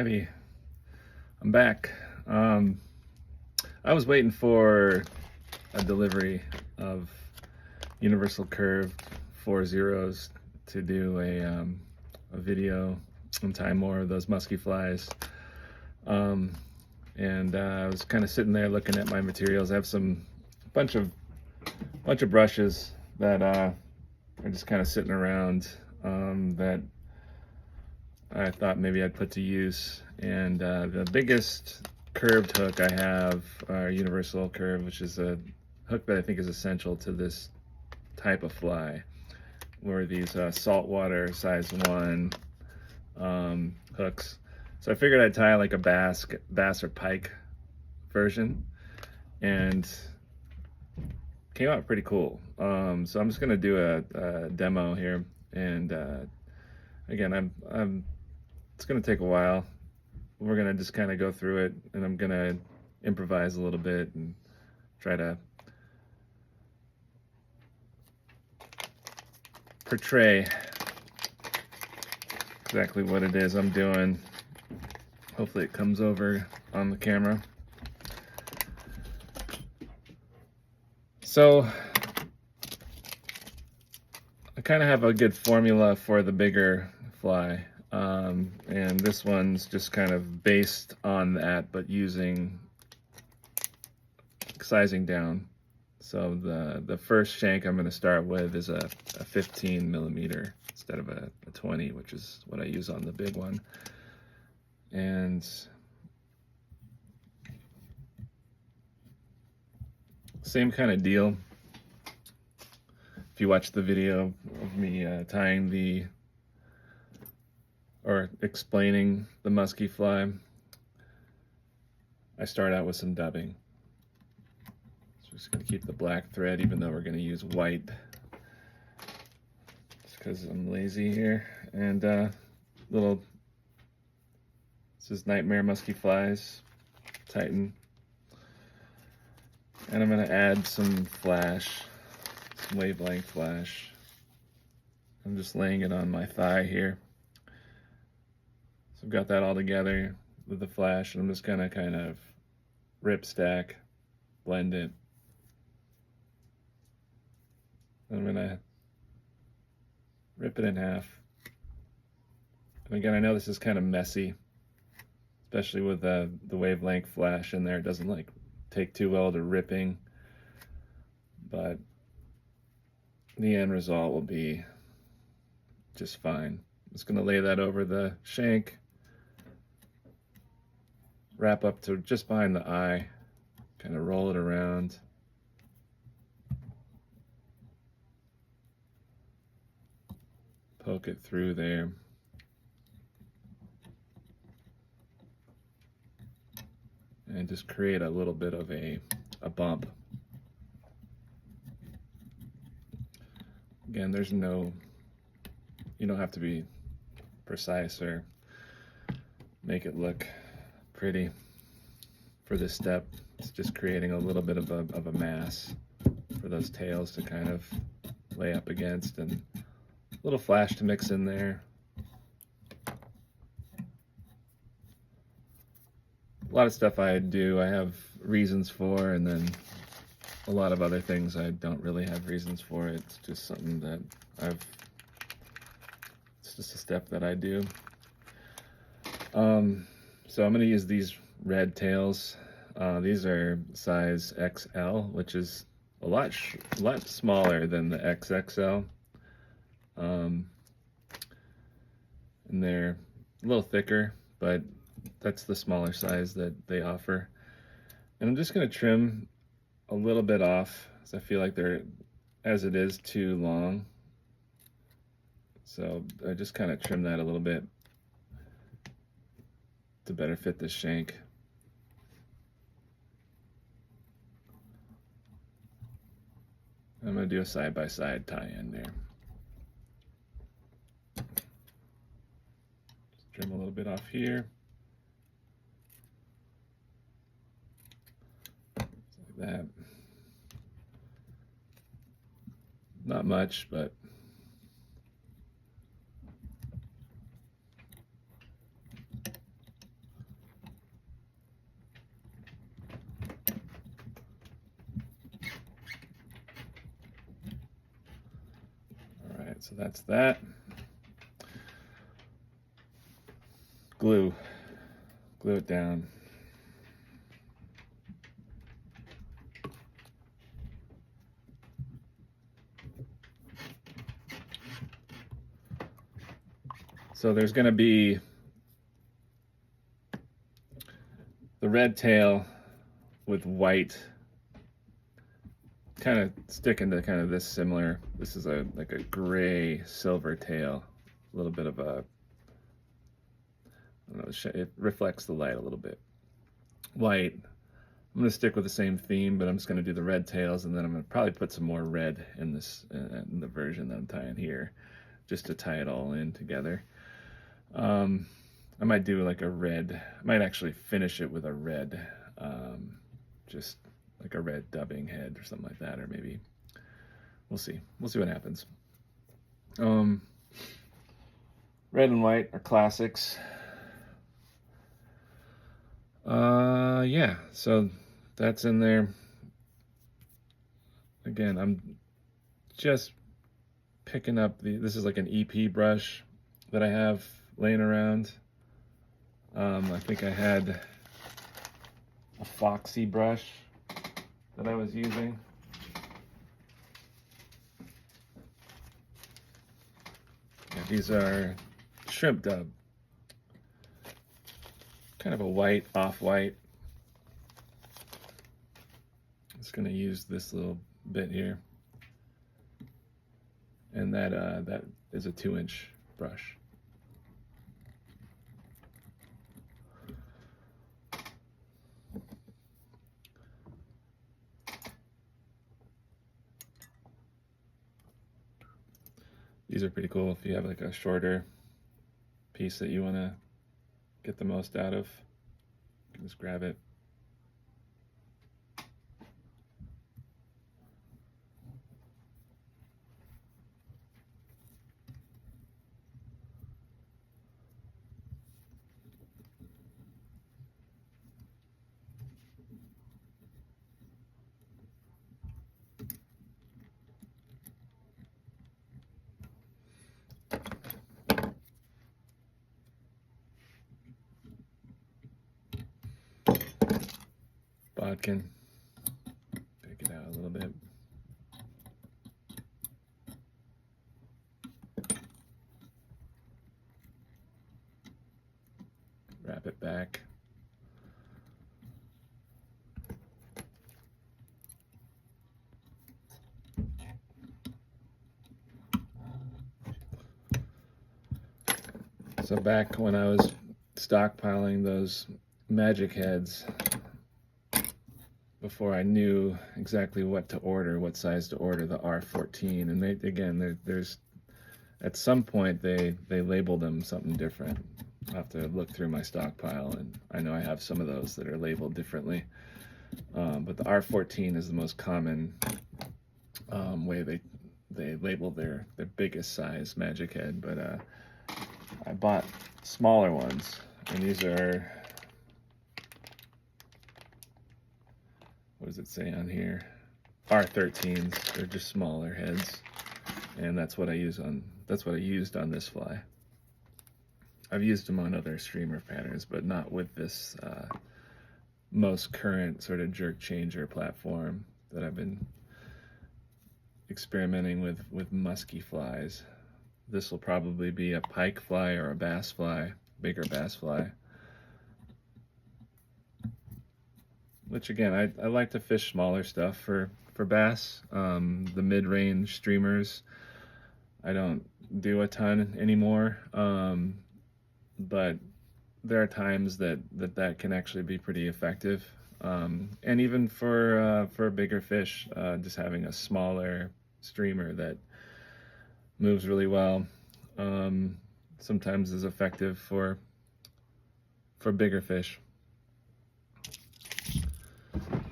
Alrighty, I'm back. I was waiting for a delivery of universal curved 4 zeros to do a video and tie more of those musky flies. I was kind of sitting there looking at my materials. I have some bunch of brushes that are just kind of sitting around that I thought maybe I'd put to use. And the biggest curved hook I have are universal curve, which is a hook that I think is essential to this type of fly, where these saltwater size 1 hooks. So I figured I'd tie like a bass or pike version, and came out pretty cool. So I'm just gonna do a demo here, and again, it's gonna take a while. We're gonna just kind of go through it, and I'm gonna improvise a little bit and try to portray exactly what it is I'm doing. Hopefully it comes over on the camera. So I kind of have a good formula for the bigger fly, and this one's just kind of based on that, but using sizing down. So the first shank I'm going to start with is a 15 millimeter instead of a 20, which is what I use on the big one. And same kind of deal. If you watch the video of me tying or explaining the musky fly, I start out with some dubbing. So just going to keep the black thread, even though we're going to use white, just because I'm lazy here. And this is Nightmare Musky Flies, Titan. And I'm going to add some flash, some wavelength flash. I'm just laying it on my thigh here. So I've got that all together with the flash, and I'm just gonna kind of rip stack, blend it. I'm gonna rip it in half. And again, I know this is kind of messy, especially with the wavelength flash in there. It doesn't like take too well to ripping, but the end result will be just fine. I'm just gonna lay that over the shank, wrap up to just behind the eye, kind of roll it around. Poke it through there. And just create a little bit of a bump. Again, you don't have to be precise or make it look pretty for this step. It's just creating a little bit of a mass for those tails to kind of lay up against, and a little flash to mix in there. A lot of stuff I do, I have reasons for, and then a lot of other things I don't really have reasons for. It's just something that it's just a step that I do. So I'm going to use these red tails. These are size XL, which is a lot smaller than the XXL. And they're a little thicker, but that's the smaller size that they offer. And I'm just going to trim a little bit off, because I feel like they're, as it is, too long. So I just kind of trim that a little bit to better fit this shank. I'm going to do a side-by-side tie-in there. Just trim a little bit off here. Just like that. Not much, but So that's that. Glue it down. So there's going to be the red tail with white, kind of sticking to kind of this similar. This is like a gray silver tail, a little bit of a, I don't know, it reflects the light a little bit. White. I'm going to stick with the same theme, but I'm just going to do the red tails, and then I'm going to probably put some more red in this in the version that I'm tying here, just to tie it all in together. I might do like a red, I might actually finish it with a red, just like a red dubbing head or something like that, or maybe, we'll see what happens. Red and white are classics. Yeah, so that's in there. Again, I'm just picking up this is like an EP brush that I have laying around. I think I had a Foxy brush that I was using. Yeah, these are shrimp dub. Kind of a white, off-white. I'm just going to use this little bit here. And that is a 2-inch brush. These are pretty cool if you have like a shorter piece that you want to get the most out of. You can just grab it. Bodkin. Pick it out a little bit. Wrap it back. So back when I was stockpiling those magic heads, before I knew exactly what to order, what size to order, the R14, and they, again, there's at some point they label them something different. I'll have to look through my stockpile, and I know I have some of those that are labeled differently. But the R14 is the most common way they label their biggest size magic head. But I bought smaller ones, and these are, what does it say on here? R13s. They're just smaller heads, and that's what I used on this fly. I've used them on other streamer patterns, but not with this most current sort of jerk changer platform that I've been experimenting with musky flies. This will probably be a pike fly or a bass fly, bigger bass fly. Which again, I like to fish smaller stuff for bass. The mid-range streamers, I don't do a ton anymore. But there are times that can actually be pretty effective. And even for bigger fish, just having a smaller streamer that moves really well, sometimes is effective for bigger fish.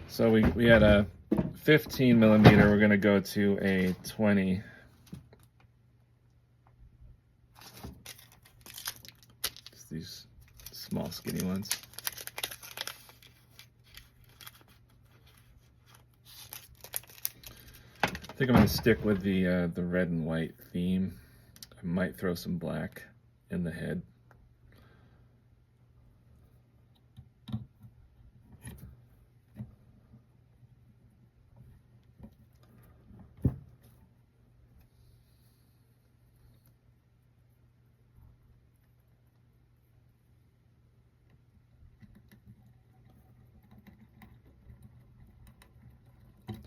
So we had a 15 millimeter, we're gonna go to a 20. Just these small skinny ones. I think I'm gonna stick with the red and white theme. I might throw some black in the head.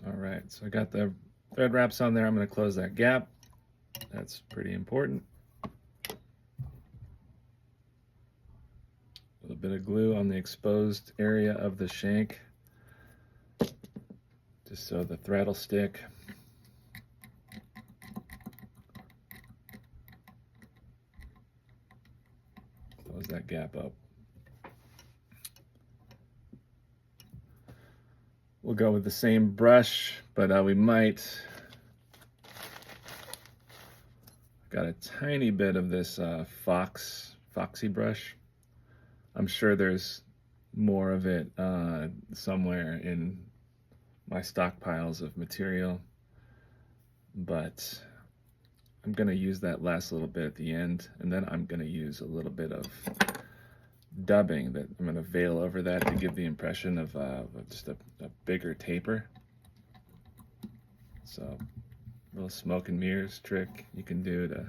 All right, so I got the thread wraps on there. I'm going to close that gap. That's pretty important. A little bit of glue on the exposed area of the shank, just so the thread will stick. Close that gap up. We'll go with the same brush, but we might, got a tiny bit of this foxy brush. I'm sure there's more of it somewhere in my stockpiles of material, but I'm gonna use that last little bit at the end, and then I'm gonna use a little bit of dubbing that I'm gonna veil over that to give the impression of just a bigger taper. So a little smoke and mirrors trick you can do to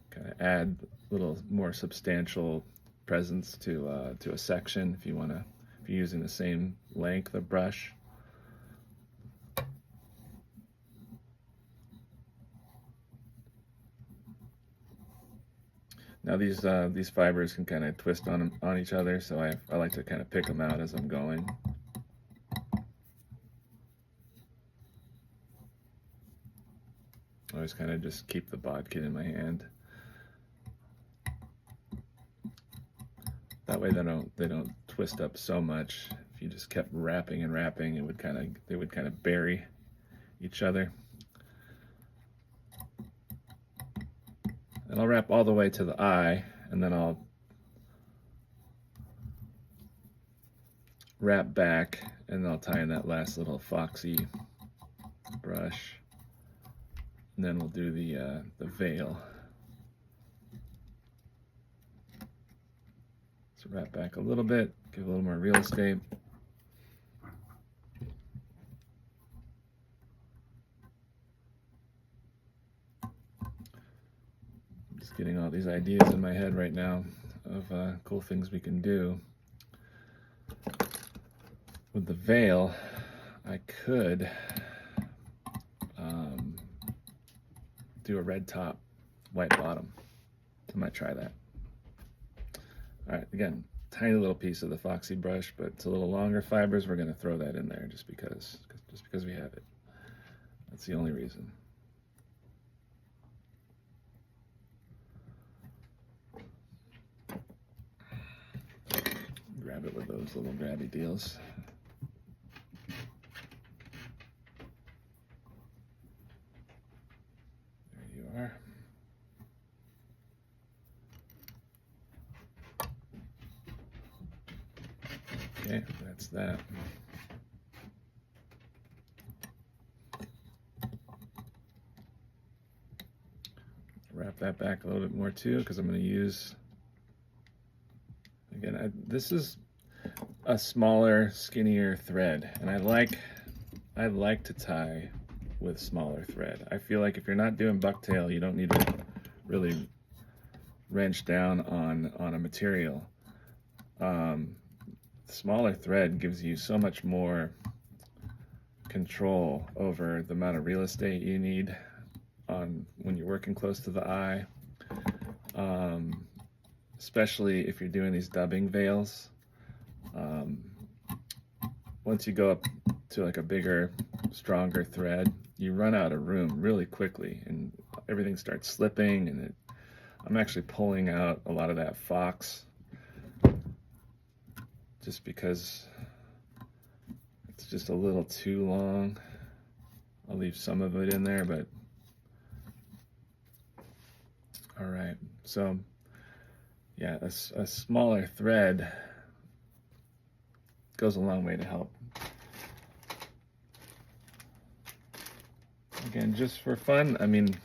kind of add a little more substantial presence to a section if you're using the same length of brush. Now these fibers can kind of twist on each other, so I like to kind of pick them out as I'm going. I always kind of just keep the bodkin in my hand. That way they don't twist up so much. If you just kept wrapping and wrapping, they would kind of bury each other. And I'll wrap all the way to the eye, and then I'll wrap back, and I'll tie in that last little foxy brush, and then we'll do the veil. So wrap back a little bit, give a little more real estate. Getting all these ideas in my head right now of cool things we can do. With the veil, I could do a red top, white bottom. I might try that. All right, again, tiny little piece of the foxy brush, but it's a little longer fibers. We're going to throw that in there just because we have it. That's the only reason. Grab it with those little grabby deals. There you are. Okay, that's that. Wrap that back a little bit more too, because I'm going to use, again, this is a smaller, skinnier thread, and I like to tie with smaller thread. I feel like if you're not doing bucktail, you don't need to really wrench down on a material. Smaller thread gives you so much more control over the amount of real estate you need when you're working close to the eye, especially if you're doing these dubbing veils. Once you go up to like a bigger, stronger thread, you run out of room really quickly, and everything starts slipping, and I'm actually pulling out a lot of that fox just because it's just a little too long. I'll leave some of it in there, but all right. So yeah, a smaller thread goes a long way to help. Again, just for fun. I mean,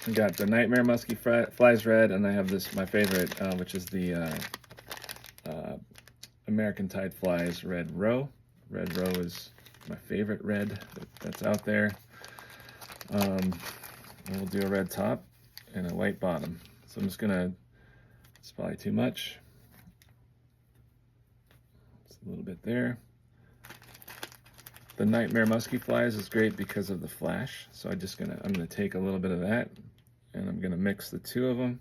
I got the Nightmare Musky Flies Red, and I have this, my favorite, which is the American Tide Flies Red Row. Red Row is my favorite red that's out there. And we'll do a red top and a white bottom. So I'm just gonna, it's probably too much. Just a little bit there. The Nightmare Musky Flies is great because of the flash. So I'm gonna take a little bit of that and I'm gonna mix the two of them.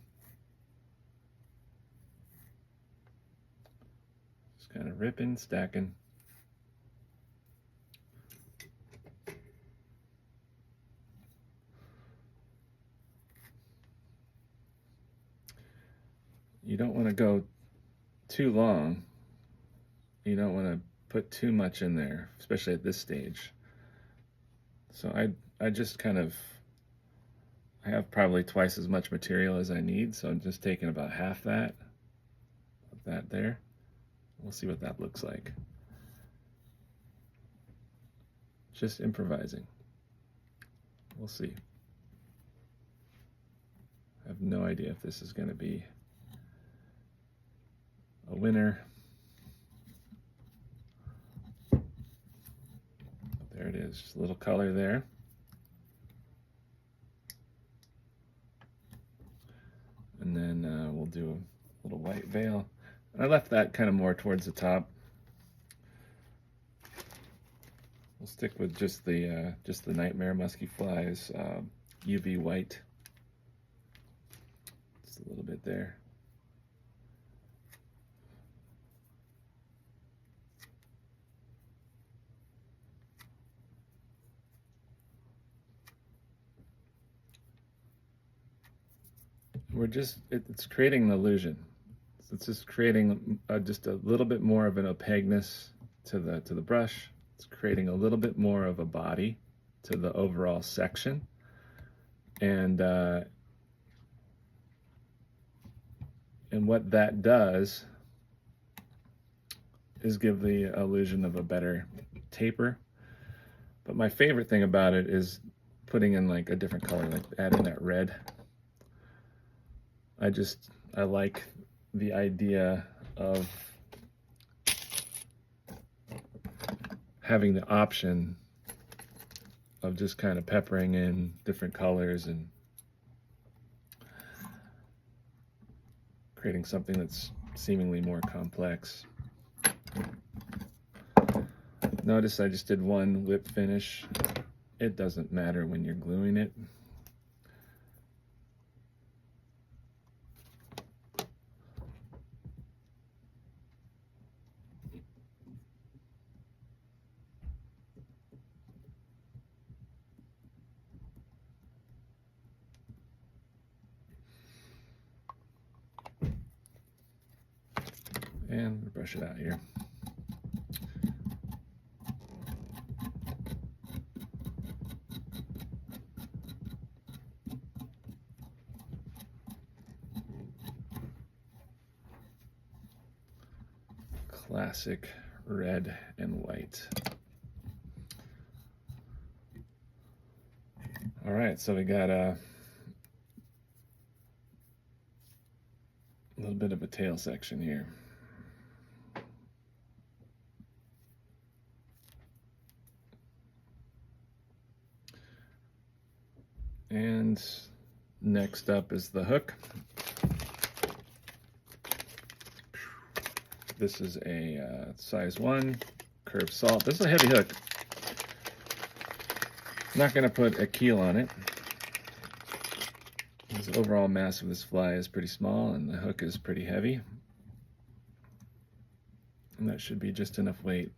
Just kind of ripping, stacking. You don't want to go too long. You don't want to put too much in there, especially at this stage. So I just kind of, I have probably twice as much material as I need, so I'm just taking about half that there. We'll see what that looks like. Just improvising. We'll see. I have no idea if this is going to be a winner. There it is, just a little color there. And then we'll do a little white veil. And I left that kind of more towards the top. We'll stick with just the Nightmare Musky Flies UV white. Just a little bit there. It's creating an illusion. It's just creating just a little bit more of an opaqueness to the brush. It's creating a little bit more of a body to the overall section. And what that does is give the illusion of a better taper. But my favorite thing about it is putting in like a different color, like adding that red. I like the idea of having the option of just kind of peppering in different colors and creating something that's seemingly more complex. Notice I just did one lip finish. It doesn't matter when you're gluing it. And brush it out here. Classic red and white. All right, so we got a little bit of a tail section here. And next up is the hook. This is a size 1 curved salt. This is a heavy hook. I'm not going to put a keel on it. The overall mass of this fly is pretty small and the hook is pretty heavy. And that should be just enough weight,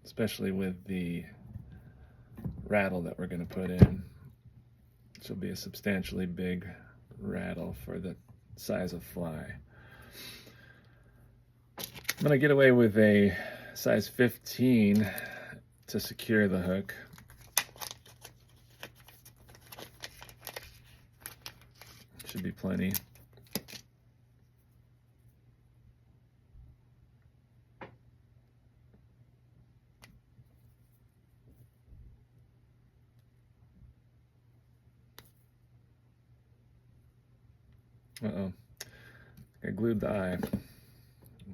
especially with the rattle that we're going to put in. This will be a substantially big rattle for the size of fly. I'm going to get away with a size 15 to secure the hook. Should be plenty. Uh-oh. I glued the eye.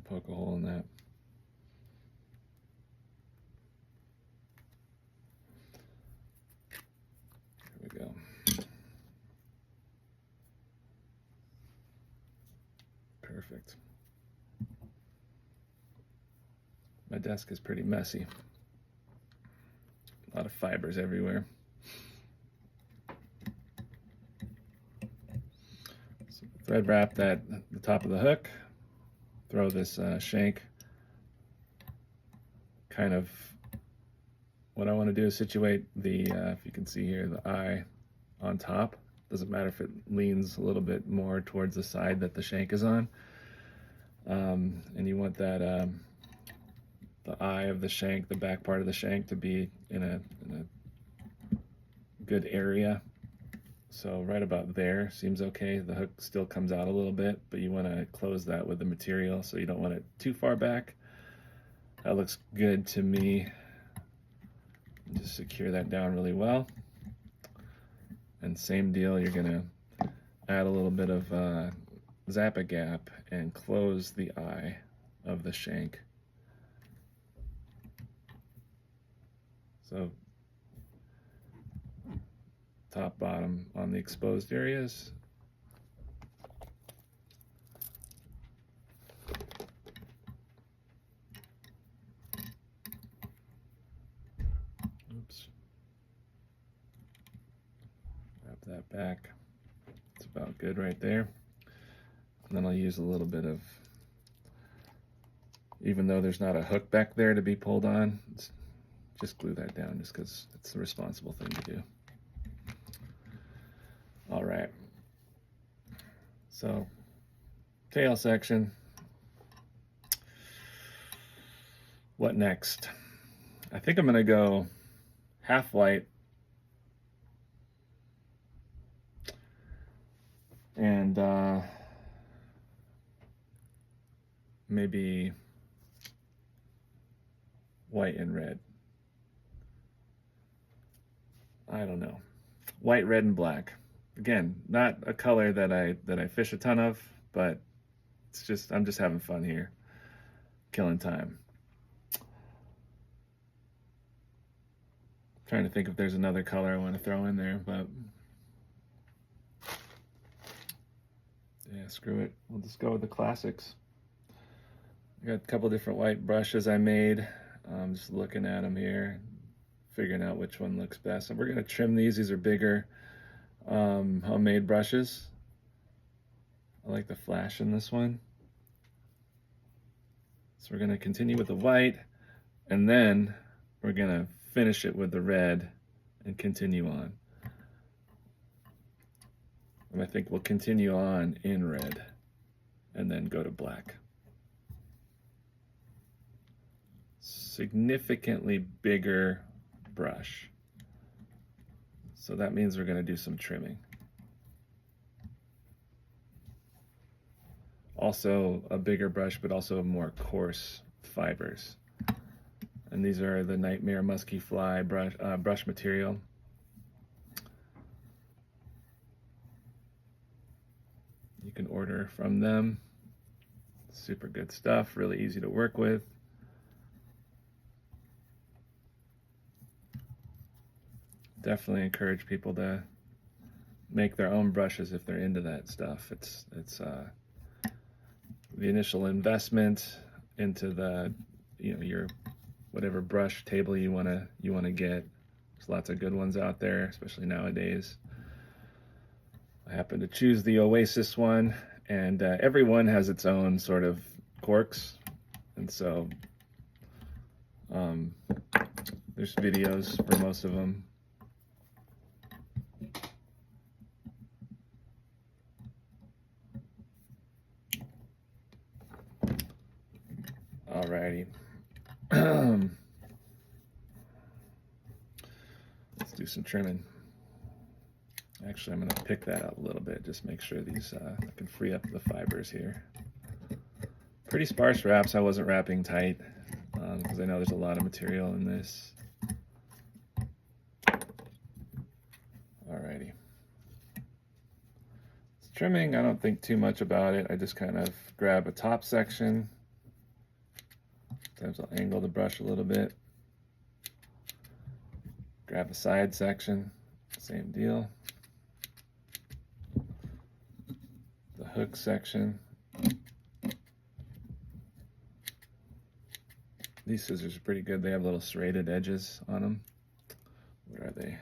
Poke a hole in that. There we go. Perfect. My desk is pretty messy. A lot of fibers everywhere. So thread wrap that the top of the hook. Throw this shank. Kind of what I want to do is situate the, if you can see here, the eye on top. Doesn't matter if it leans a little bit more towards the side that the shank is on. And you want that the eye of the shank, the back part of the shank, to be in a good area. So right about there seems okay. The hook still comes out a little bit, but you want to close that with the material, so you don't want it too far back. That looks good to me. Just secure that down really well. And same deal, you're gonna add a little bit of Zap-A-Gap and close the eye of the shank. So top, bottom on the exposed areas. Oops. Wrap that back. It's about good right there. And then I'll use a little bit of, even though there's not a hook back there to be pulled on, just glue that down just because it's the responsible thing to do. All right. So, tail section. What next? I think I'm going to go half white and maybe white and red. I don't know. White, red, and black. Again, not a color that I fish a ton of, but it's just, I'm just having fun here, killing time. Trying to think if there's another color I want to throw in there, but yeah, screw it. We'll just go with the classics. I got a couple different white brushes I made. I'm just looking at them here, figuring out which one looks best. And we're gonna trim these. These are bigger homemade brushes. I like the flash in this one. So we're gonna continue with the white, and then we're gonna finish it with the red and continue on. And I think we'll continue on in red and then go to black. Significantly bigger brush. So that means we're going to do some trimming. Also a bigger brush, but also more coarse fibers. And these are the Nightmare Musky Fly brush material. You can order from them. Super good stuff, really easy to work with. Definitely encourage people to make their own brushes if they're into that stuff. It's the initial investment into the, your whatever brush table you wanna get. There's lots of good ones out there, especially nowadays. I happen to choose the Oasis one, and everyone has its own sort of quirks, and so there's videos for most of them. Alrighty. Let's do some trimming. Actually, I'm going to pick that out a little bit, just make sure these, I can free up the fibers here. Pretty sparse wraps. I wasn't wrapping tight because I know there's a lot of material in this. Alrighty. Let's Trimming, I don't think too much about it. I just kind of grab a top section. Sometimes I'll angle the brush a little bit. Grab a side section, same deal. The hook section. These scissors are pretty good. They have little serrated edges on them. Where are they?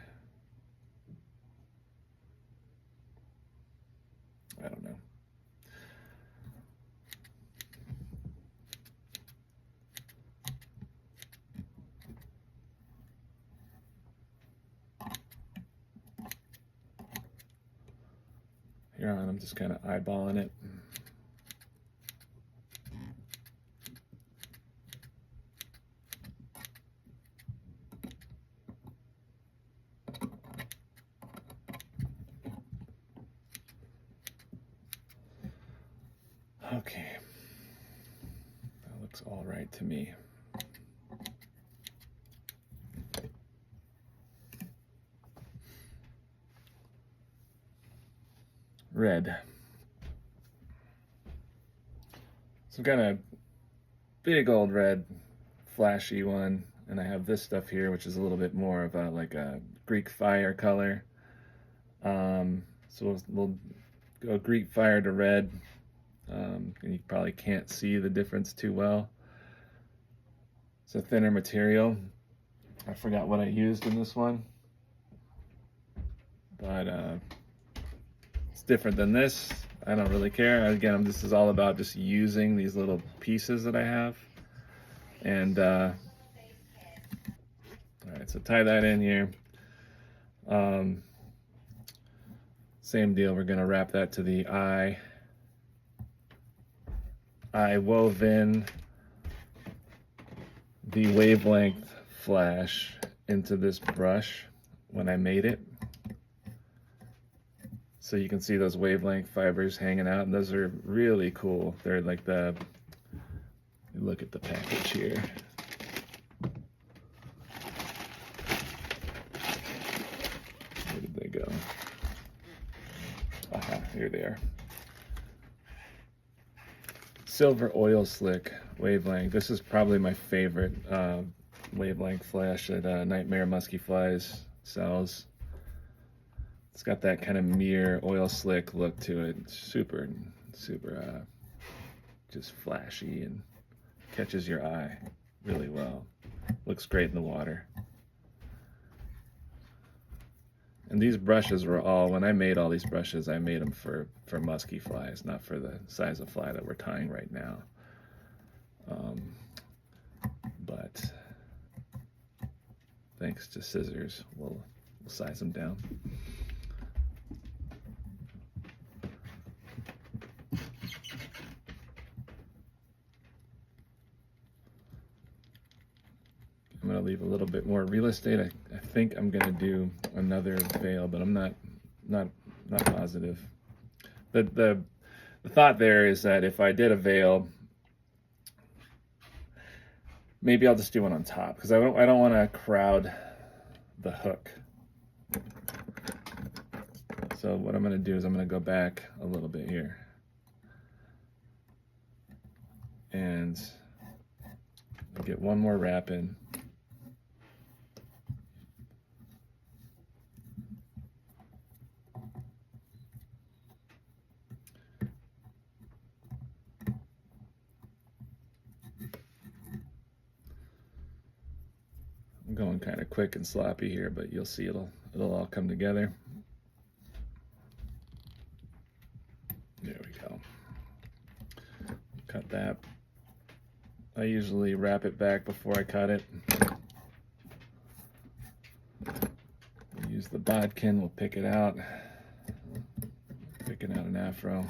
I don't know. Here on, I'm just kind of eyeballing it. Okay, that looks all right to me. Red. So I've got a big old red flashy one, and I have this stuff here which is a little bit more of a like a Greek fire color. So we'll go Greek fire to red, and you probably can't see the difference too well. It's a thinner material. I forgot what I used in this one, but it's different than this. I don't really care. Again, this is all about just using these little pieces that I have. And all right, so tie that in here. Same deal, we're gonna wrap that to the eye. I wove in the wavelength flash into this brush when I made it. So you can see those wavelength fibers hanging out, and those are really cool. They're like look at the package here. Where did they go? Aha, here they are. Silver oil slick wavelength. This is probably my favorite wavelength flash that Nightmare Musky Flies sells. It's got that kind of mirror oil slick look to it. Super just flashy and catches your eye really well. Looks great in the water. And these brushes were all, when I made all these brushes, I made them for musky flies, not for the size of fly that we're tying right now. But thanks to scissors, we'll size them down. I'm going to leave a little bit more real estate. I think I'm going to do another veil, but I'm not positive. The thought there is that if I did a veil, maybe I'll just do one on top, because I don't want to crowd the hook. So what I'm going to do is I'm going to go back a little bit here and get one more wrap in. I'm going kind of quick and sloppy here, but you'll see it'll all come together. There we go. Cut that. I usually wrap it back before I cut it. We'll use the bodkin, we'll pick it out. Picking out an afro.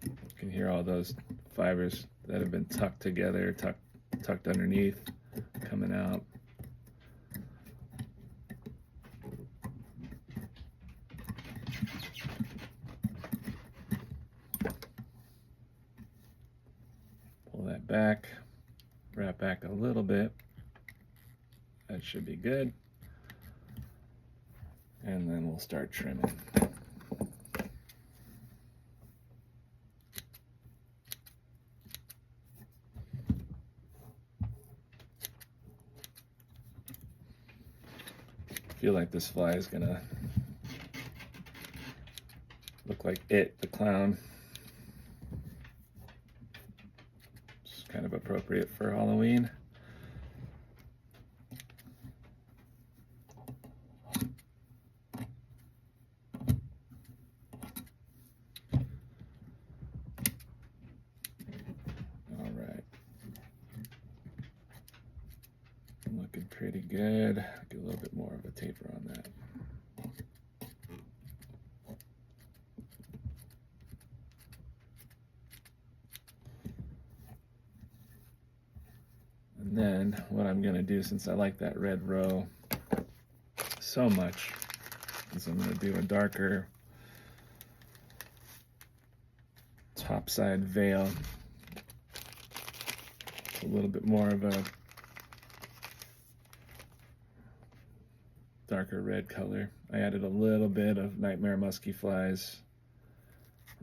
You can hear all those fibers that have been tucked together, tucked underneath, coming out. Pull that back, wrap back a little bit. That should be good. And we'll start trimming. I feel like this fly is gonna look like It, the clown. It's kind of appropriate for Halloween. All right. Looking pretty good. Get a little bit more of a taper on that. And then what I'm going to do, since I like that red row so much, is I'm going to do a darker topside veil. It's a little bit more of a darker red color. I added a little bit of Nightmare Musky Flies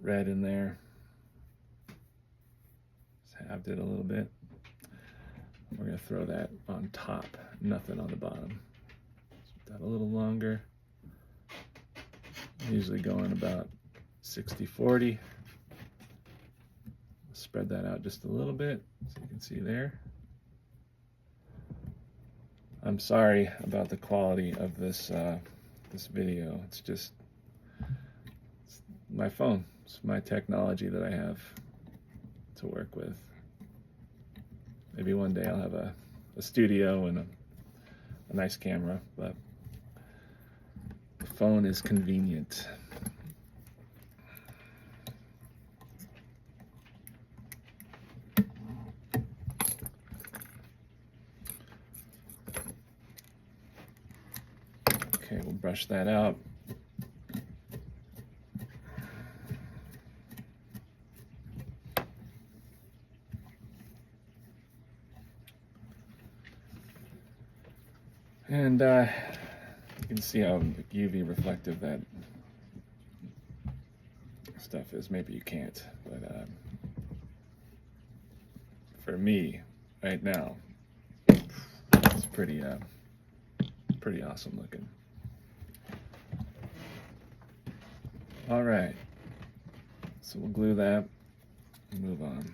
red in there. Just halved it a little bit. We're going to throw that on top, nothing on the bottom. That a little longer. Usually going about 60-40. Spread that out just a little bit, so you can see there. I'm sorry about the quality of this this video. It's just my phone. It's my technology that I have to work with. Maybe one day I'll have a studio and a nice camera, but the phone is convenient. Okay, we'll brush that out. And you can see how UV reflective that stuff is. Maybe you can't, but for me, right now, it's pretty awesome looking. All right, so we'll glue that and move on.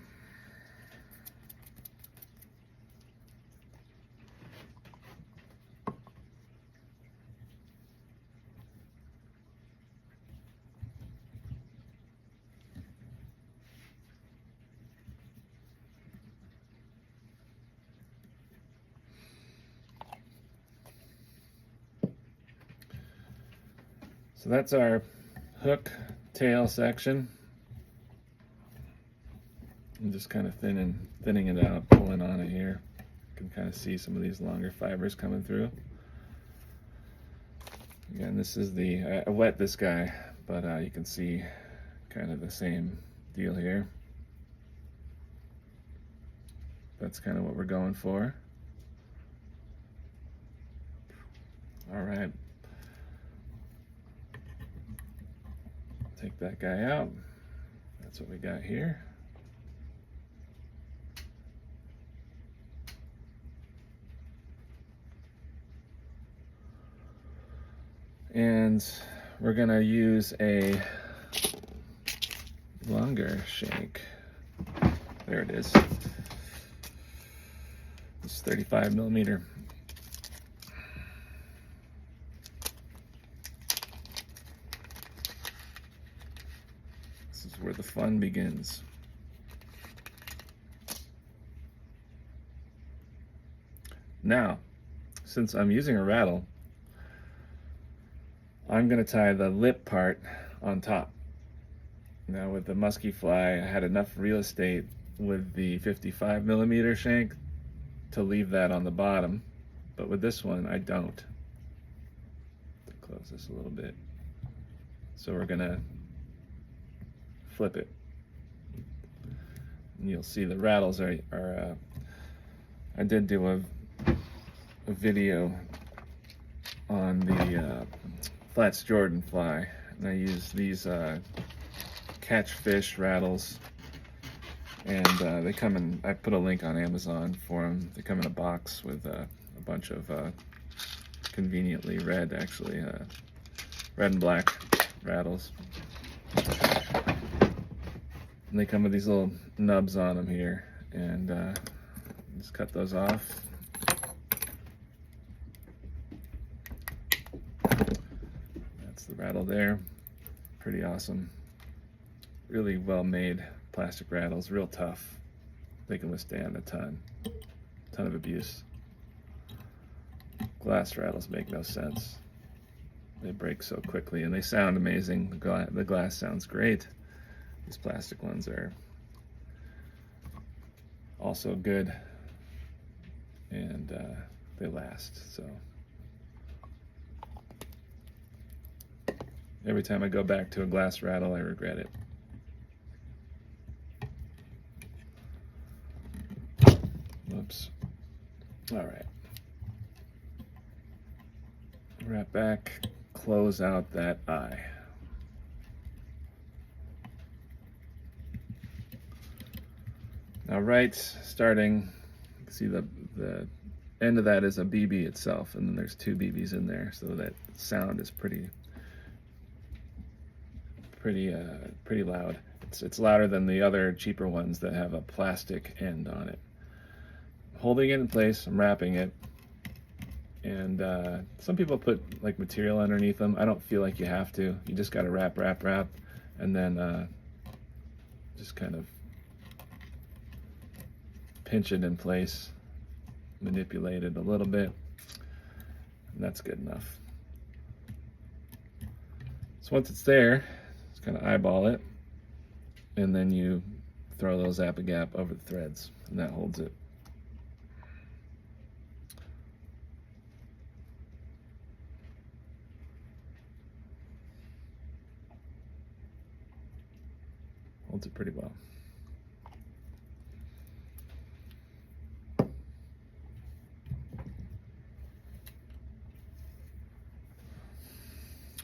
So that's our hook tail section. I'm just kind of thinning it out, pulling on it here. You can kind of see some of these longer fibers coming through. Again, this is I wet this guy, but you can see kind of the same deal here. That's kind of what we're going for. All right. Take that guy out. That's what we got here. And we're gonna use a longer shank. There it is. It's 35 millimeter. Where the fun begins. Now, since I'm using a rattle, I'm going to tie the lip part on top. Now with the musky fly, I had enough real estate with the 55 millimeter shank to leave that on the bottom, but with this one I don't. Close this a little bit. So we're going to flip it, and you'll see the rattles are I did do a video on the Flats Jordan fly, and I use these catch fish rattles, and they come in, I put a link on Amazon for them. They come in a box with a bunch of conveniently red, actually, red and black rattles. And they come with these little nubs on them here, and just cut those off. That's the rattle there. Pretty awesome. Really well made plastic rattles, real tough. They can withstand a ton of abuse. Glass rattles make no sense. They break so quickly, and they sound amazing. The glass sounds great. These plastic ones are also good, and they last. So every time I go back to a glass rattle, I regret it. Whoops. All right. Wrap back, close out that eye. Now, right, starting, you can see the end of that is a BB itself, and then there's two BBs in there, so that sound is pretty loud. It's louder than the other cheaper ones that have a plastic end on it. Holding it in place, I'm wrapping it, and some people put like material underneath them. I don't feel like you have to. You just got to wrap, and then just kind of pinch it in place, manipulate it a little bit, and that's good enough. So once it's there, just kind of eyeball it, and then you throw those Zap-A-Gap over the threads, and that holds it. Holds it pretty well.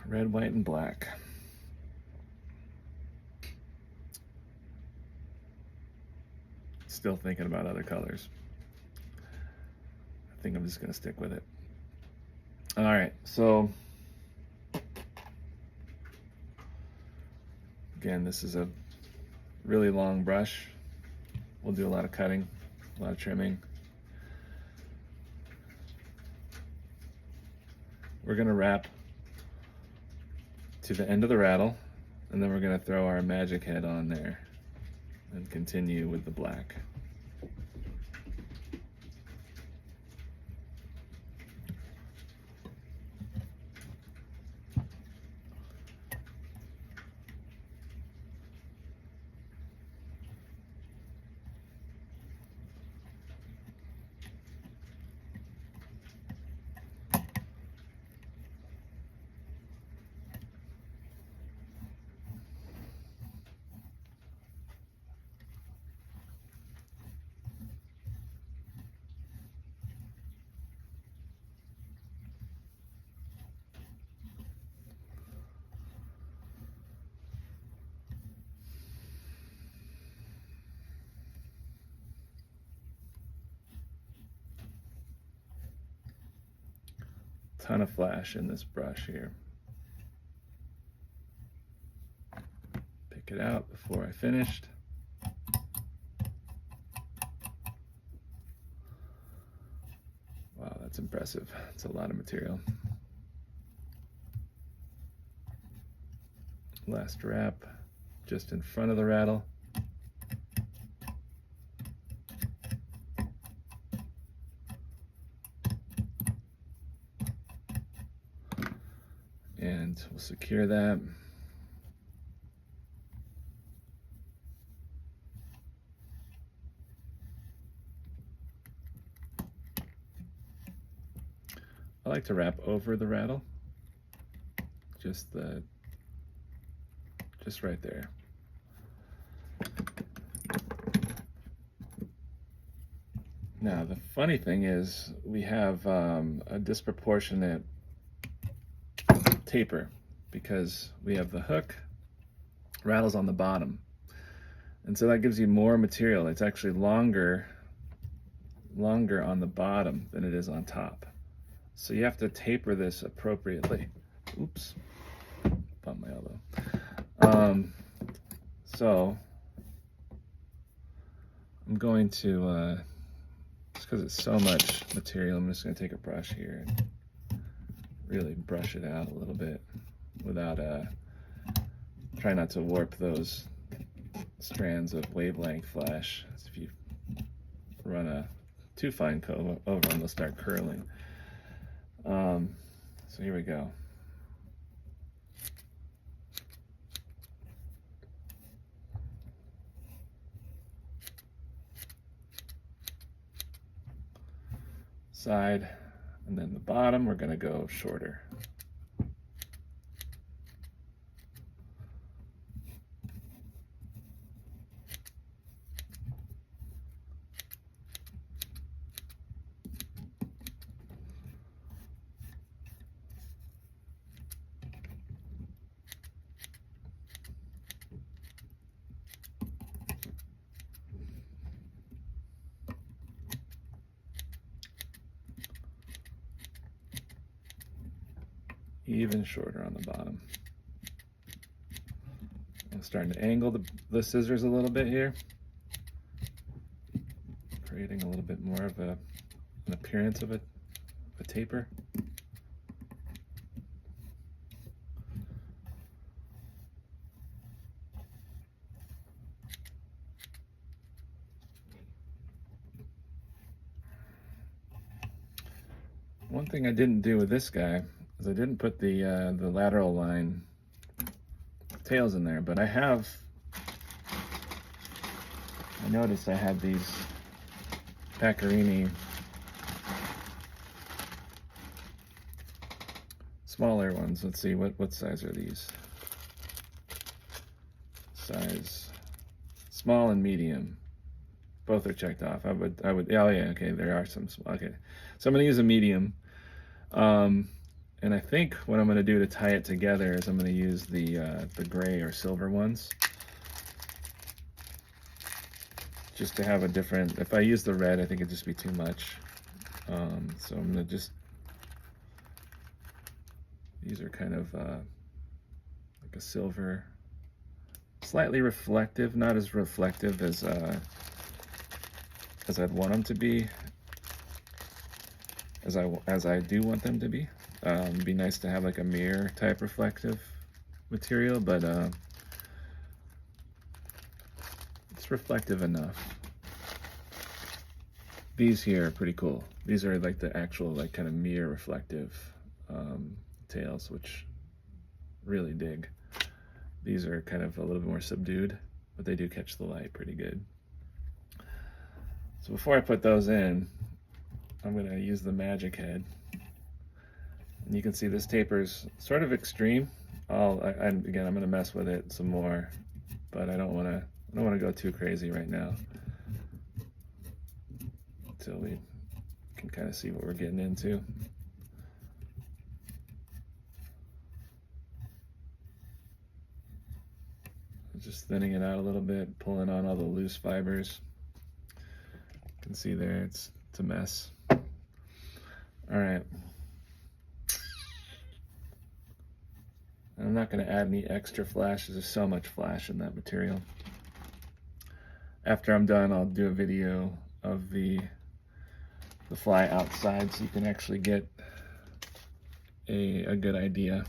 Red, white, and black. Still thinking about other colors. I think I'm just gonna stick with it. All right, so again, this is a really long brush. We'll do a lot of cutting, a lot of trimming. We're gonna wrap to the end of the rattle, and then we're gonna throw our magic head on there and continue with the black. Ton of flash in this brush here. Pick it out before I finished. Wow, that's impressive. It's a lot of material. Last wrap just in front of the rattle. And we'll secure that. I like to wrap over the rattle, just right there. Now the funny thing is we have a disproportionate taper because we have the hook, rattles on the bottom. And so that gives you more material. It's actually longer on the bottom than it is on top. So you have to taper this appropriately. Oops, bumped my elbow. So I'm going to, just because it's so much material, I'm just going to take a brush here and really brush it out a little bit without, try not to warp those strands of wavelength flash. If you run a too fine comb over them, they'll start curling. So here we go. Side, and then the bottom, we're going to go shorter. Even shorter on the bottom. I'm starting to angle the scissors a little bit here, creating a little bit more of an appearance of a taper. One thing I didn't do with this guy is I didn't put the lateral line tails in there, but I noticed I had these Pecorini smaller ones. Let's see, what size are these? Size small and medium. Both are checked off. I would, oh yeah, okay, there are some small, okay. So I'm gonna use a medium. And I think what I'm going to do to tie it together is I'm going to use the gray or silver ones. Just to have a different, if I use the red, I think it'd just be too much. So I'm going to just, these are kind of like a silver, slightly reflective, not as reflective as I'd want them to be, as I do want them to be. It'd be nice to have like a mirror type reflective material, but it's reflective enough. These here are pretty cool. These are like the actual like kind of mirror reflective tails, which really dig. These are kind of a little bit more subdued, but they do catch the light pretty good. So before I put those in, I'm going to use the magic head. And you can see this taper's sort of extreme. Again, I'm going to mess with it some more, but I don't want to go too crazy right now until we can kind of see what we're getting into. Just thinning it out a little bit, pulling on all the loose fibers. You can see there, it's a mess. All right. I'm not going to add any extra flash. There's so much flash in that material. After I'm done, I'll do a video of the fly outside so you can actually get a good idea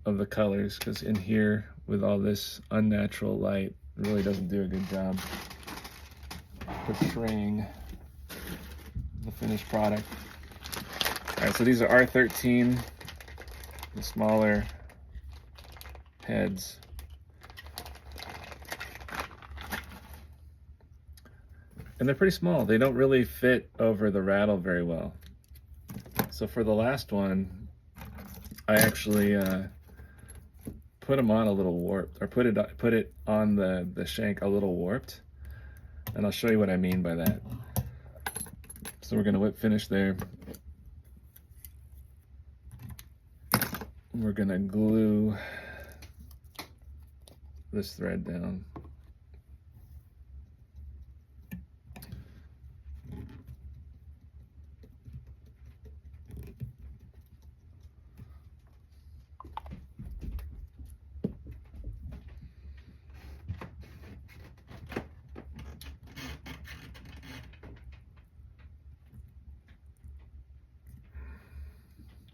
of the colors, because in here with all this unnatural light, it really doesn't do a good job portraying the finished product. All right, so these are R13. The smaller heads. And they're pretty small. They don't really fit over the rattle very well. So for the last one, I actually put them on a little warped, or put it on the shank a little warped. And I'll show you what I mean by that. So we're going to whip finish there. we're gonna glue this thread down.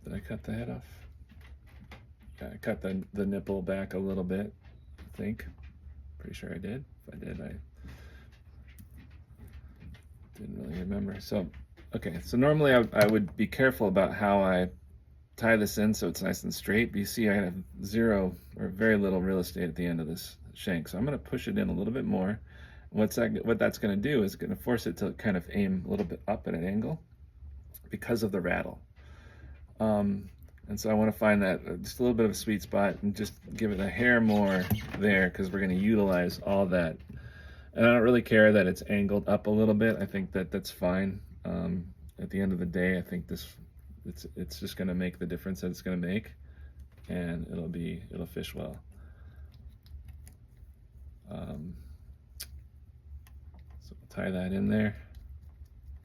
Did I cut the head off? Yeah, I cut the nipple back a little bit, I think. Pretty sure I did. If I did, I didn't really remember. So, okay, so normally I would be careful about how I tie this in so it's nice and straight, but you see I have zero or very little real estate at the end of this shank. So I'm gonna push it in a little bit more. What that's gonna do is gonna force it to kind of aim a little bit up at an angle because of the rattle. And so I want to find that just a little bit of a sweet spot and just give it a hair more there because we're going to utilize all that. And I don't really care that it's angled up a little bit. I think that that's fine. At the end of the day, I think it's just going to make the difference that it's going to make, and it'll fish well. So tie that in there,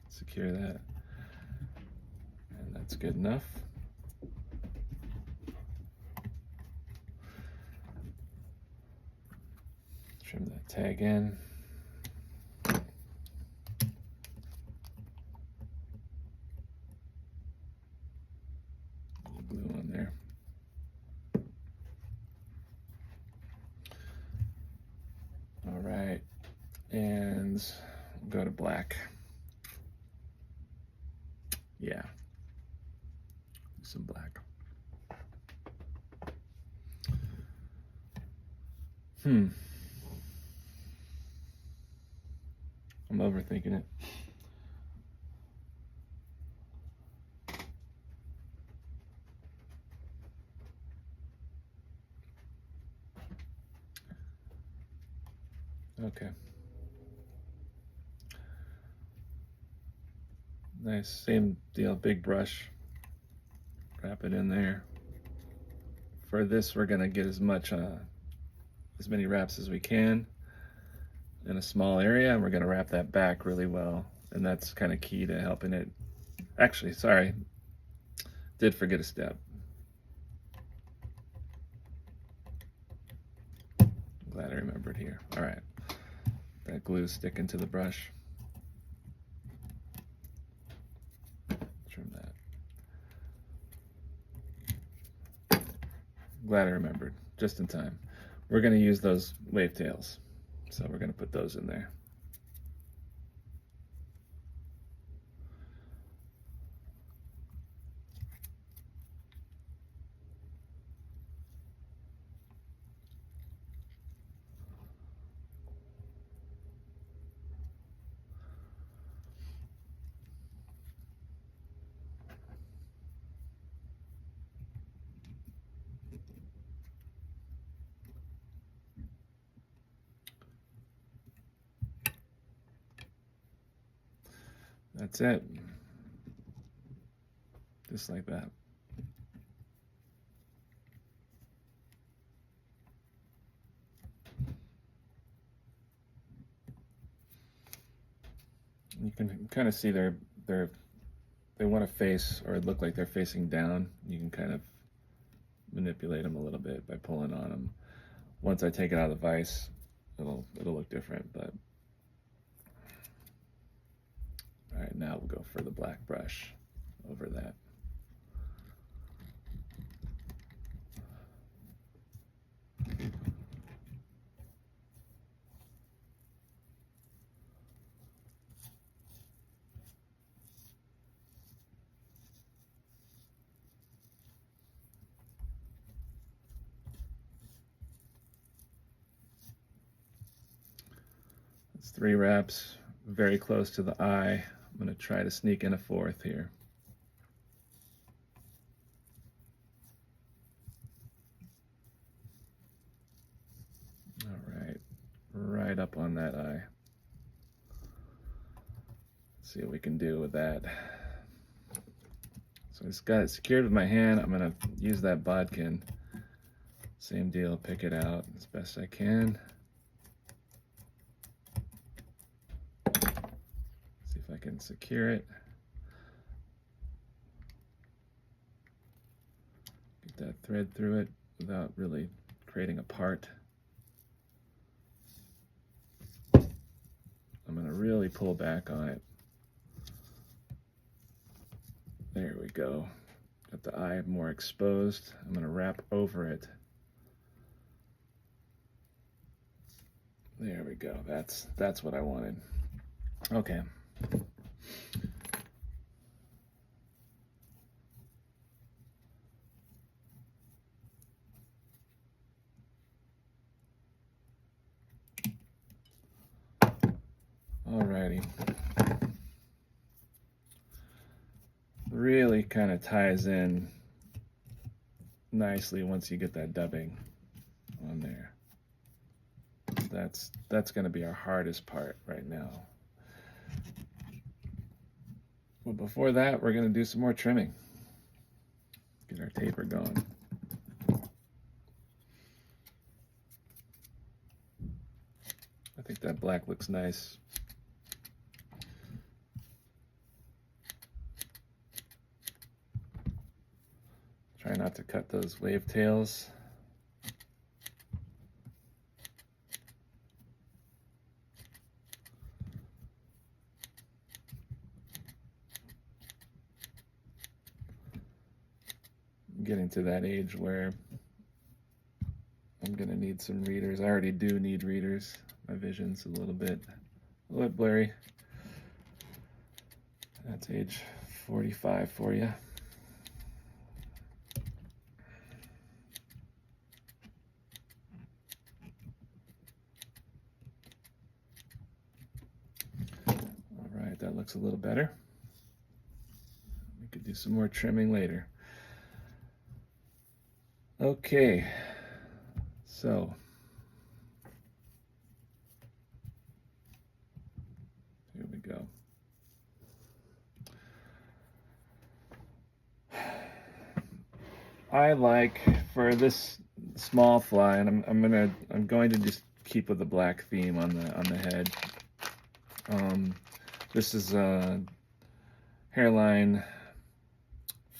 secure that, and that's good enough. Trim that tag in. Glue on there. All right, and we'll go to black. Yeah, some black. I'm overthinking it. Okay. Nice, same deal, big brush. Wrap it in there. For this, we're gonna get as many wraps as we can in a small area, and we're gonna wrap that back really well. And that's kind of key to helping it. Actually, sorry, did forget a step. Glad I remembered here. All right, that glue sticking to the brush. Trim that. Glad I remembered, just in time. We're gonna use those wave tails, so we're gonna put those in there. That's it. Just like that. You can kind of see they want to face or look like they're facing down. You can kind of manipulate them a little bit by pulling on them. Once I take it out of the vise, it'll look different, but all right, now we'll go for the black brush over that. That's 3 wraps, very close to the eye. I'm going to try to sneak in a 4th here. All right, right up on that eye. Let's see what we can do with that. So I just got it secured with my hand. I'm gonna use that bodkin. Same deal, pick it out as best I can. See if I can secure it. Get that thread through it without really creating a part. I'm gonna really pull back on it. There we go. Got the eye more exposed. I'm gonna wrap over it. There we go. That's what I wanted. Okay. Alrighty. Really kind of ties in nicely once you get that dubbing on there. That's going to be our hardest part right now. But before that, we're going to do some more trimming. Get our taper going. I think that black looks nice. Try not to cut those wave tails. I'm getting to that age where I'm gonna need some readers. I already do need readers. My vision's a little bit blurry. That's age 45 for you. That looks a little better. We could do some more trimming later. Okay, so here we go. I like for this small fly, and I'm going to just keep with the black theme on the head. This is a Hairline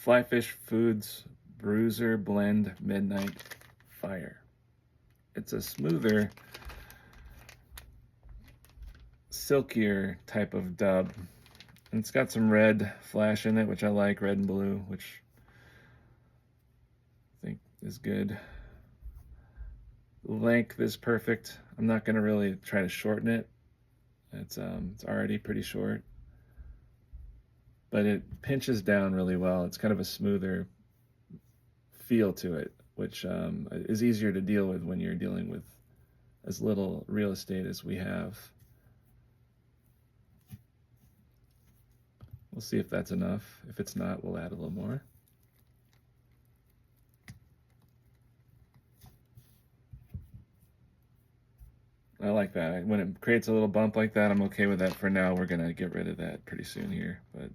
Flyfish Foods Bruiser Blend Midnight Fire. It's a smoother, silkier type of dub. And it's got some red flash in it, which I like, red and blue, which I think is good. Length is perfect. I'm not going to really try to shorten it. It's already pretty short, but it pinches down really well. It's kind of a smoother feel to it, which is easier to deal with when you're dealing with as little real estate as we have. We'll see if that's enough. If it's not, we'll add a little more. I like that. When it creates a little bump like that, I'm okay with that for now. We're gonna get rid of that pretty soon here, but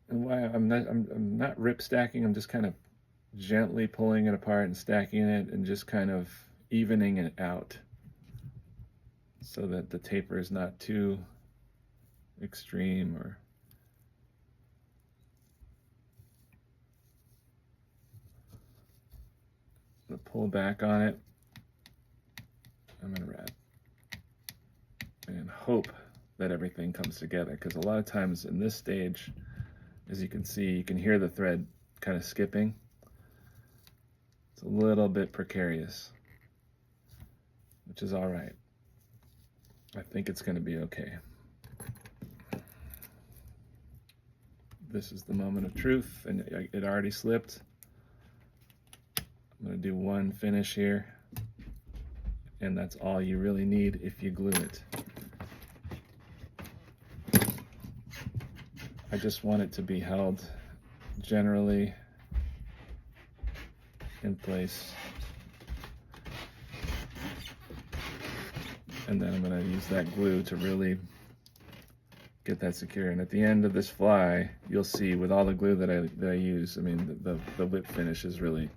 and why I'm not rip stacking. I'm just kind of gently pulling it apart and stacking it and just kind of evening it out so that the taper is not too extreme or I'm gonna pull back on it. I'm gonna wrap and hope that everything comes together, because a lot of times in this stage, as you can see, you can hear the thread kind of skipping. It's a little bit precarious, which is all right. I think it's going to be okay. This is the moment of truth, and it already slipped. I'm going to do one finish here, and that's all you really need if you glue it. I just want it to be held generally in place. And then I'm going to use that glue to really get that secure. And at the end of this fly, you'll see with all the glue that I use, I mean, the whip finish is really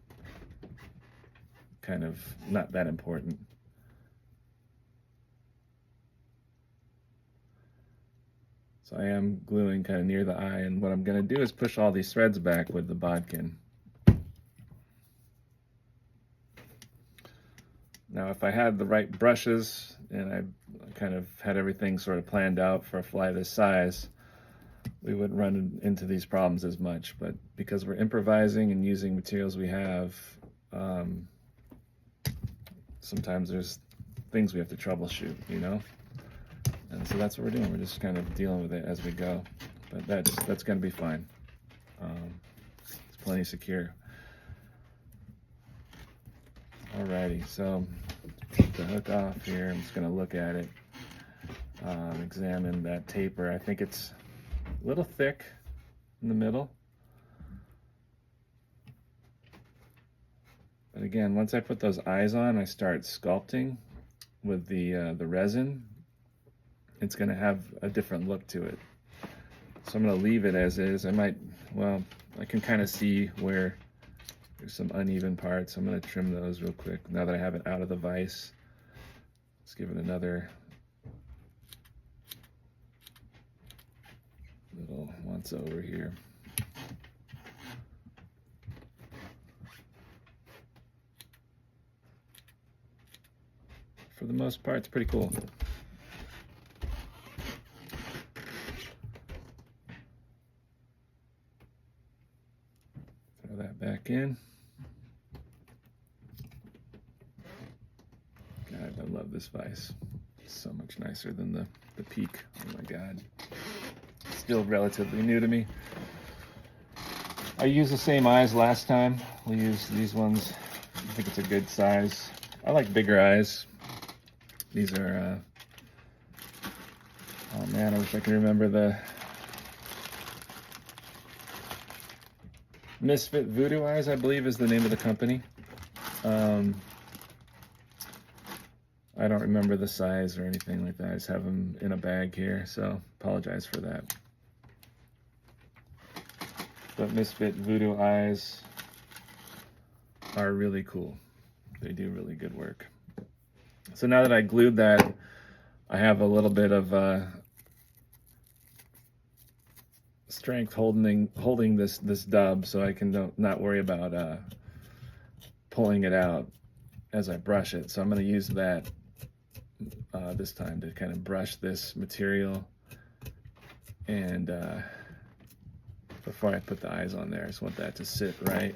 kind of not that important. So I am gluing kind of near the eye, and what I'm going to do is push all these threads back with the bodkin. Now, if I had the right brushes and I kind of had everything sort of planned out for a fly this size, we wouldn't run into these problems as much. But because we're improvising and using materials we have, sometimes there's things we have to troubleshoot, you know? And so that's what we're doing. We're just kind of dealing with it as we go. But that's going to be fine. It's plenty secure. Alrighty, so take the hook off here. I'm just going to look at it, examine that taper. I think it's a little thick in the middle. But again, once I put those eyes on, I start sculpting with the resin. It's going to have a different look to it. So I'm going to leave it as is. I can kind of see where there's some uneven parts. I'm going to trim those real quick now that I have it out of the vise. Let's give it another little once over here. For the most part, it's pretty cool. Throw that back in. God, I love this vise. It's so much nicer than the Pike. Oh my God. Still relatively new to me. I used the same eyes last time. We used these ones. I think it's a good size. I like bigger eyes. These are, oh man, I wish I could remember the Misfit Voodoo Eyes, I believe is the name of the company. I don't remember the size or anything like that. I just have them in a bag here, so apologize for that. But Misfit Voodoo Eyes are really cool. They do really good work. So now that I glued that, I have a little bit of strength holding this dub, so I can not worry about pulling it out as I brush it. So I'm going to use that this time to kind of brush this material, and before I put the eyes on there, I just want that to sit right.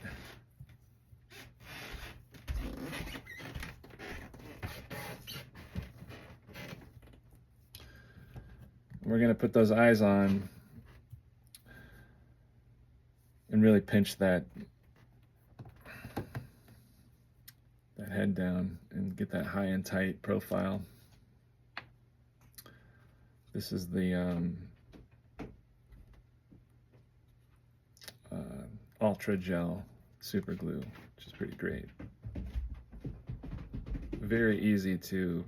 We're going to put those eyes on and really pinch that head down and get that high and tight profile. This is the Ultra Gel Super Glue, which is pretty great. Very easy to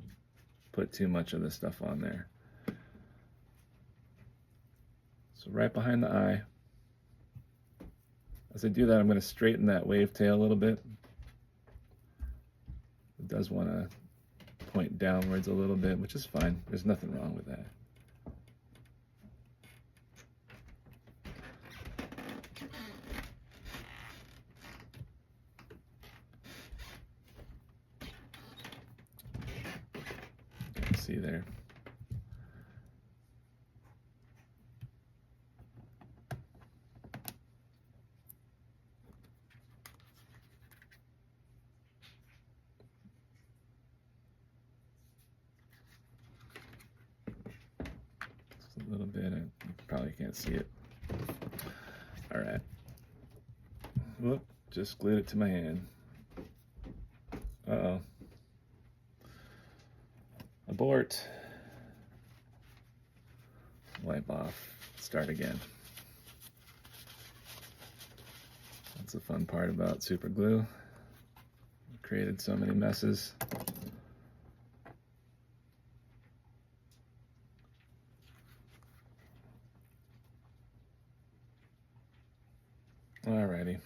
put too much of this stuff on there. So right behind the eye. As I do that, I'm going to straighten that wave tail a little bit. It does want to point downwards a little bit, which is fine. There's nothing wrong with that. See there. Just a little bit. You probably can't see it. All right. Whoop! Just glued it to my hand. Uh-oh. Abort. Wipe off. Start again. That's the fun part about super glue. Created so many messes. Alrighty.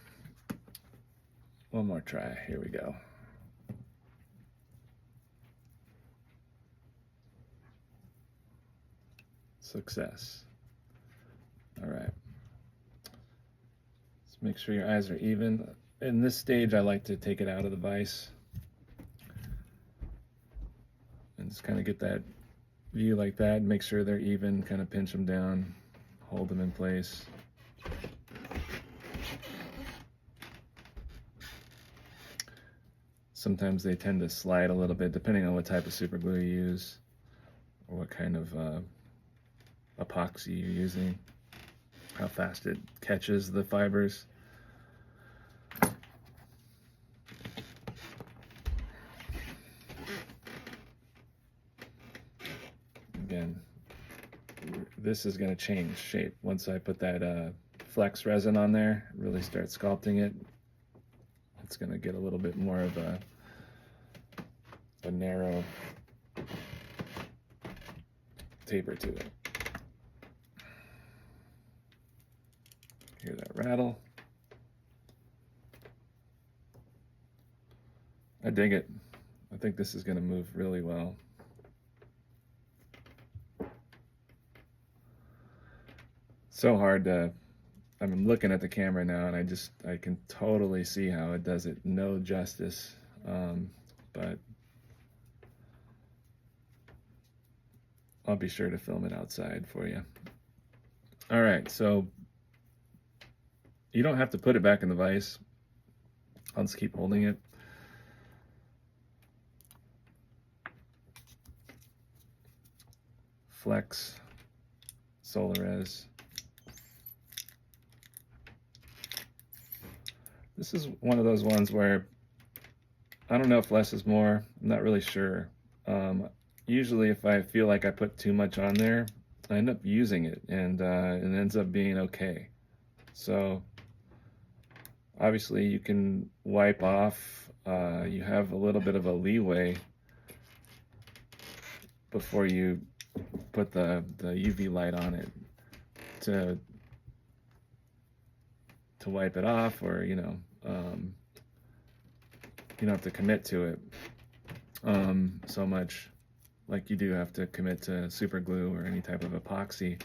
One more try. Here we go. Success. All right. Let's make sure your eyes are even. In this stage, I like to take it out of the vise and just kind of get that view like that. Make sure they're even, kind of pinch them down, hold them in place. Sometimes they tend to slide a little bit depending on what type of super glue you use or what kind of epoxy you're using, how fast it catches the fibers. Again, this is going to change shape once I put that flex resin on there, really start sculpting it. It's going to get a little bit more of a narrow taper to it. Hear that rattle? I dig it. I think this is going to move really well. So hard to, I'm looking at the camera now and I can totally see how it does it no justice, but I'll be sure to film it outside for you. All right, so you don't have to put it back in the vise. I'll just keep holding it. Flex, Solarez. This is one of those ones where I don't know if less is more. I'm not really sure. Usually if I feel like I put too much on there, I end up using it and it ends up being okay. So obviously you can wipe off, you have a little bit of a leeway before you put the UV light on it to wipe it off, or you don't have to commit to it so much like you do have to commit to super glue or any type of epoxy.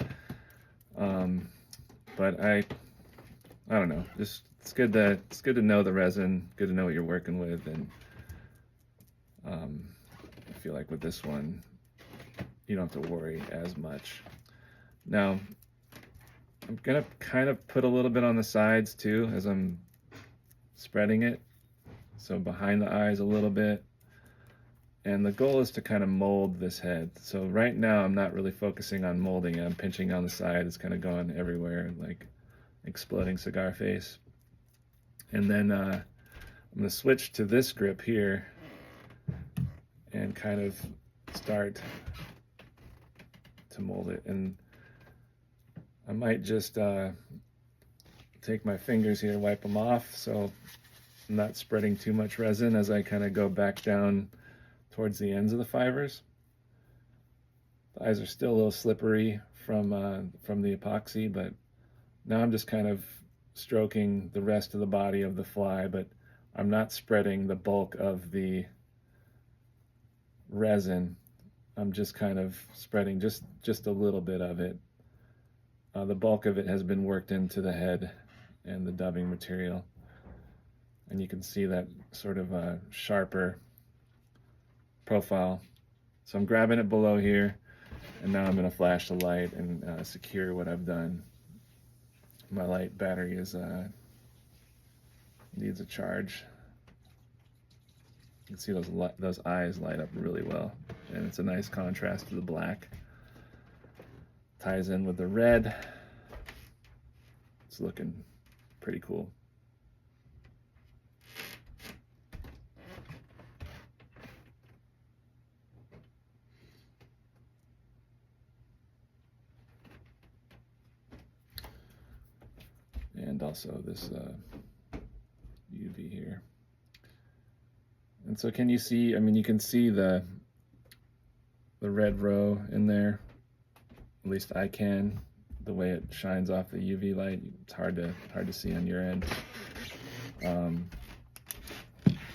But I don't know, just it's good to know the resin, good to know what you're working with, and I feel like with this one you don't have to worry as much. Now I'm gonna kind of put a little bit on the sides too as I'm spreading it, so behind the eyes a little bit, and the goal is to kind of mold this head. So right now I'm not really focusing on molding it. I'm pinching on the side. It's kind of going everywhere like exploding cigar face. And then I'm going to switch to this grip here and kind of start to mold it. And I might just take my fingers here, wipe them off so I'm not spreading too much resin as I kind of go back down towards the ends of the fibers. The eyes are still a little slippery from the epoxy, but now I'm just kind of stroking the rest of the body of the fly, but I'm not spreading the bulk of the resin. I'm just kind of spreading just a little bit of it. The bulk of it has been worked into the head and the dubbing material, and you can see that sort of a sharper profile. So I'm grabbing it below here, and now I'm going to flash the light and secure what I've done. My light battery is needs a charge. You can see those eyes light up really well, and it's a nice contrast to the black. Ties in with the red. It's looking pretty cool. And also this UV here. And so can you see, I mean, you can see the red row in there, at least I can. the way it shines off the UV light. It's hard to see on your end.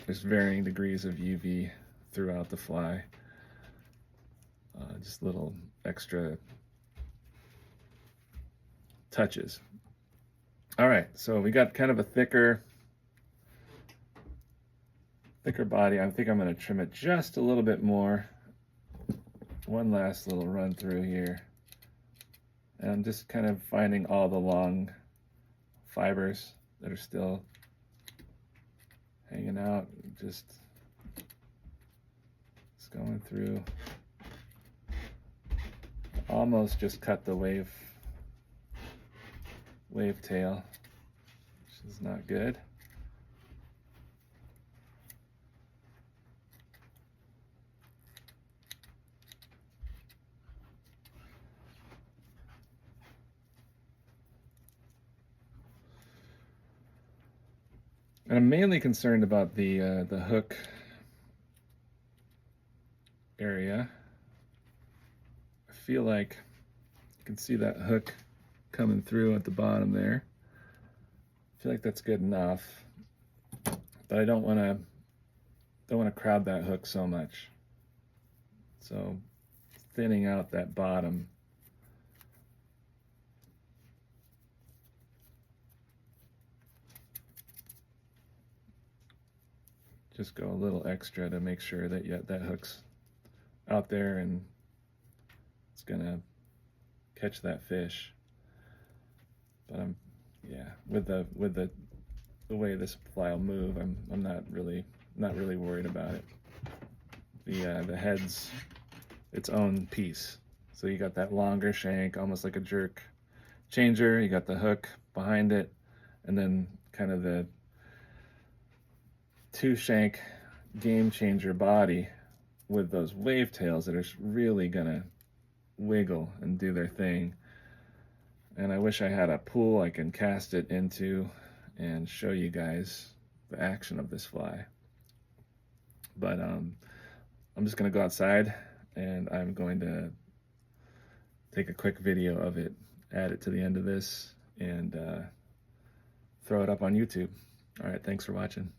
There's varying degrees of UV throughout the fly. Just little extra touches. All right, so we got kind of a thicker body. I think I'm going to trim it just a little bit more. One last little run through here. And I'm just kind of finding all the long fibers that are still hanging out. Just going through. Almost just cut the wave tail, which is not good. And I'm mainly concerned about the hook area. I feel like you can see that hook coming through at the bottom there. I feel like that's good enough, but I don't want to crowd that hook so much. So thinning out that bottom. Just go a little extra to make sure that that hook's out there and it's gonna catch that fish. But with the way this fly will move, I'm not really worried about it. The head's its own piece. So you got that longer shank, almost like a jerk changer. You got the hook behind it, and then kind of the two shank game changer body with those wave tails that are really gonna wiggle and do their thing. And I wish I had a pool I can cast it into and show you guys the action of this fly. But I'm just gonna go outside and I'm going to take a quick video of it, add it to the end of this, and throw it up on YouTube. All right, thanks for watching.